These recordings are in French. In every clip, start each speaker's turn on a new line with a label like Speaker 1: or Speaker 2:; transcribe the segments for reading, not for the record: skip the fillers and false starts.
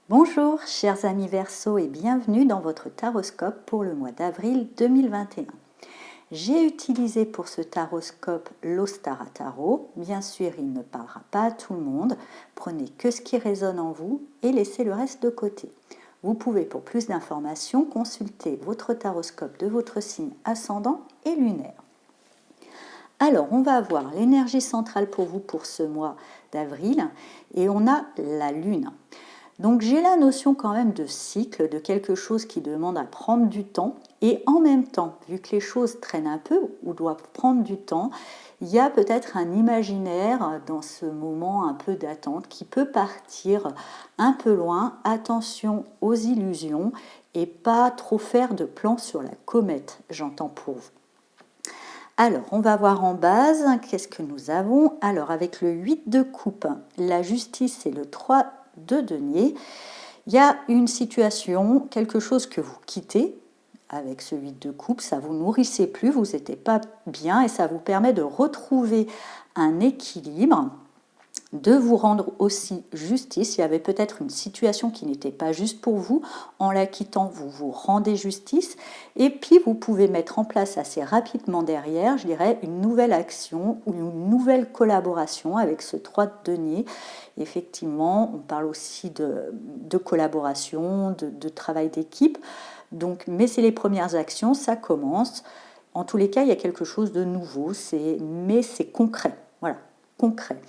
Speaker 1: Bonjour chers amis Verseau et bienvenue dans votre taroscope pour le mois d'avril 2021. J'ai utilisé pour ce taroscope l'Ostara Tarot. Bien sûr, il ne parlera pas à tout le monde. Prenez que ce qui résonne en vous et laissez le reste de côté. Vous pouvez pour plus d'informations consulter votre taroscope de votre signe ascendant et lunaire. Alors, on va avoir l'énergie centrale pour vous pour ce mois d'avril et on a la Lune. Donc j'ai la notion quand même de cycle, de quelque chose qui demande à prendre du temps. Et en même temps, vu que les choses traînent un peu ou doivent prendre du temps, il y a peut-être un imaginaire dans ce moment un peu d'attente qui peut partir un peu loin. Attention aux illusions et pas trop faire de plans sur la comète, j'entends pour vous. Alors, on va voir en base, qu'est-ce que nous avons. Alors, avec le 8 de coupe, la justice et le 3 de denier, il y a une situation, quelque chose que vous quittez avec ce 8 de coupe, ça vous nourrissait plus, vous n'étiez pas bien et ça vous permet de retrouver un équilibre, de vous rendre aussi justice. Il y avait peut-être une situation qui n'était pas juste pour vous. En la quittant, vous vous rendez justice. Et puis, vous pouvez mettre en place assez rapidement derrière, je dirais, une nouvelle action ou une nouvelle collaboration avec ce 3 de denier. Effectivement, on parle aussi de collaboration, de travail d'équipe. Donc, mais c'est les premières actions, ça commence. En tous les cas, il y a quelque chose de nouveau, mais c'est concret. Voilà, concret.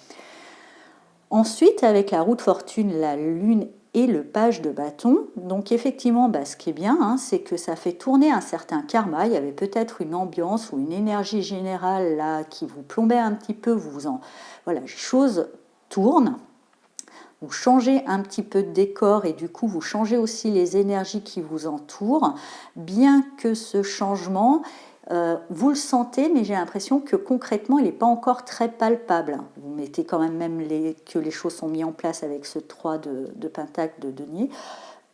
Speaker 1: Ensuite, avec la roue de fortune, la lune et le page de bâton, donc effectivement, ce qui est bien, c'est que ça fait tourner un certain karma. Il y avait peut-être une ambiance ou une énergie générale là qui vous plombait un petit peu. Voilà, les choses tournent. Vous changez un petit peu de décor et du coup, vous changez aussi les énergies qui vous entourent. Bien que ce changement, vous le sentez, mais j'ai l'impression que concrètement, il n'est pas encore très palpable. Vous mettez quand même que les choses sont mises en place avec ce 3 de Pentacle de denier.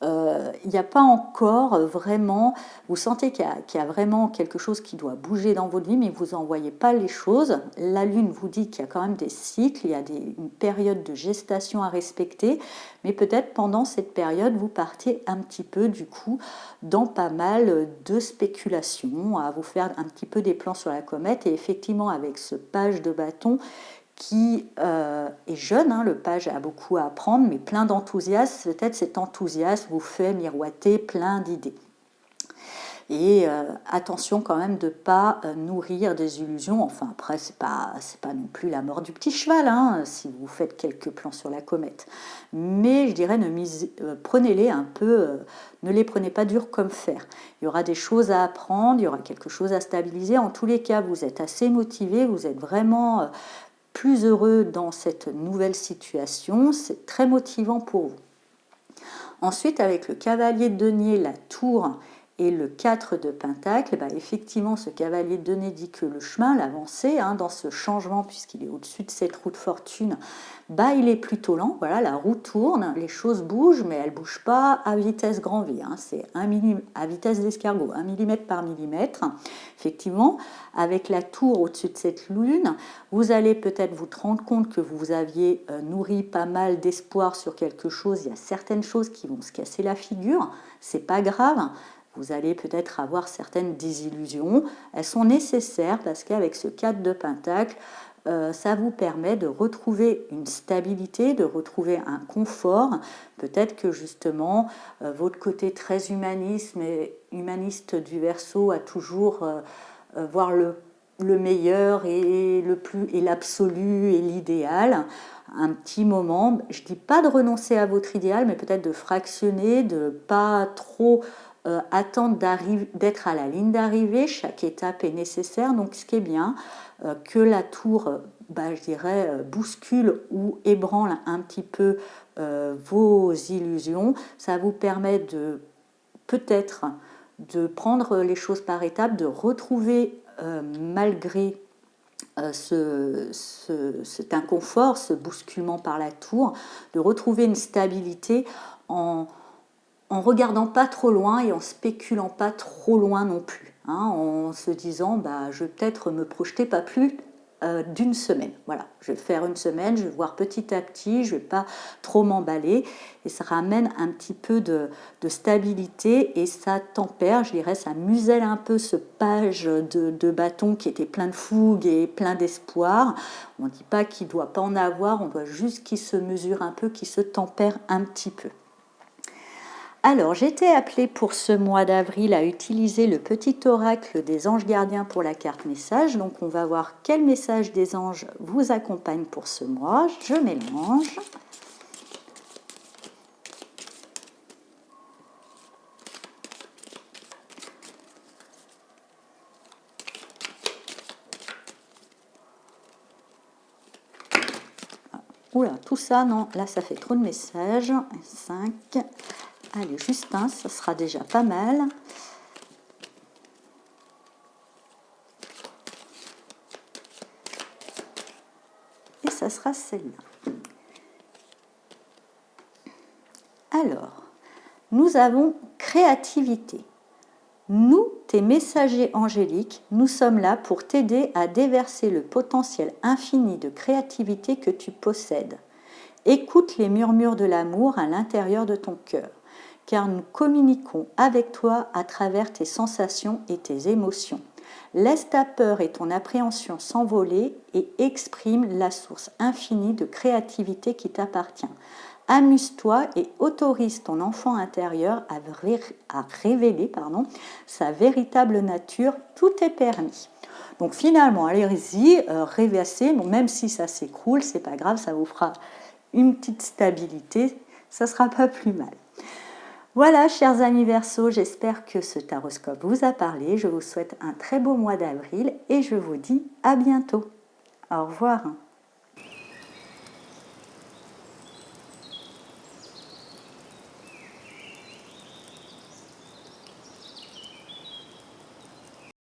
Speaker 1: Il n'y a pas encore vraiment, vous sentez qu'il y a vraiment quelque chose qui doit bouger dans votre vie, mais vous n'en voyez pas les choses. La Lune vous dit qu'il y a quand même des cycles, il y a une période de gestation à respecter, mais peut-être pendant cette période, vous partiez un petit peu du coup dans pas mal de spéculations, à vous faire un petit peu des plans sur la comète, et effectivement avec ce page de bâton, qui est jeune, le page a beaucoup à apprendre, mais plein d'enthousiasme. Peut-être cet enthousiasme vous fait miroiter plein d'idées. Et attention quand même de ne pas nourrir des illusions. Enfin, après, c'est pas non plus la mort du petit cheval, si vous faites quelques plans sur la comète. Mais je dirais, prenez-les un peu, ne les prenez pas dur comme fer. Il y aura des choses à apprendre, il y aura quelque chose à stabiliser. En tous les cas, vous êtes assez motivé, vous êtes vraiment plus heureux dans cette nouvelle situation, c'est très motivant pour vous. Ensuite, avec le cavalier de denier, la tour et le 4 de pentacle, effectivement, ce cavalier de denier dit que le chemin, l'avancée, dans ce changement, puisqu'il est au-dessus de cette roue de fortune, il est plutôt lent. Voilà, la roue tourne, les choses bougent, mais elles ne bougent pas à vitesse grand V. C'est à vitesse d'escargot, 1 mm par millimètre. Effectivement, avec la tour au-dessus de cette lune, vous allez peut-être vous rendre compte que vous aviez nourri pas mal d'espoir sur quelque chose. Il y a certaines choses qui vont se casser la figure, c'est pas grave. Vous allez peut-être avoir certaines désillusions. Elles sont nécessaires parce qu'avec ce 4 de pentacle, ça vous permet de retrouver une stabilité, de retrouver un confort. Peut-être que justement, votre côté très humaniste du Verseau a toujours voir le meilleur et l'absolu et l'idéal. Un petit moment, je ne dis pas de renoncer à votre idéal, mais peut-être de fractionner, de ne pas trop attendre d'être à la ligne d'arrivée. Chaque étape est nécessaire, donc ce qui est bien, que la tour, je dirais, bouscule ou ébranle un petit peu vos illusions. Ça vous permet de peut-être de prendre les choses par étapes, de retrouver malgré cet inconfort, ce bousculement par la tour, de retrouver une stabilité en regardant pas trop loin et en spéculant pas trop loin non plus, en se disant je vais peut-être me projeter pas plus d'une semaine. Voilà, je vais faire une semaine, je vais voir petit à petit, je ne vais pas trop m'emballer et ça ramène un petit peu de stabilité et ça tempère, je dirais, ça muselle un peu ce page de bâton qui était plein de fougue et plein d'espoir. On ne dit pas qu'il ne doit pas en avoir, on doit juste qu'il se mesure un peu, qu'il se tempère un petit peu. Alors, j'ai été appelée pour ce mois d'avril à utiliser le petit oracle des anges gardiens pour la carte message. Donc, on va voir quel message des anges vous accompagne pour ce mois. Je mélange. Oula, tout ça, non, là, ça fait trop de messages. 5. Allez, juste un, ça sera déjà pas mal. Et ça sera celle-là. Alors, nous avons créativité. Nous, tes messagers angéliques, nous sommes là pour t'aider à déverser le potentiel infini de créativité que tu possèdes. Écoute les murmures de l'amour à l'intérieur de ton cœur, car nous communiquons avec toi à travers tes sensations et tes émotions. Laisse ta peur et ton appréhension s'envoler et exprime la source infinie de créativité qui t'appartient. Amuse-toi et autorise ton enfant intérieur à révéler sa véritable nature. Tout est permis. Donc finalement, allez-y, rêvassez, même si ça s'écroule, c'est pas grave, ça vous fera une petite stabilité, ça sera pas plus mal. Voilà, chers amis Verseaux, j'espère que ce taroscope vous a parlé. Je vous souhaite un très beau mois d'avril et je vous dis à bientôt. Au revoir.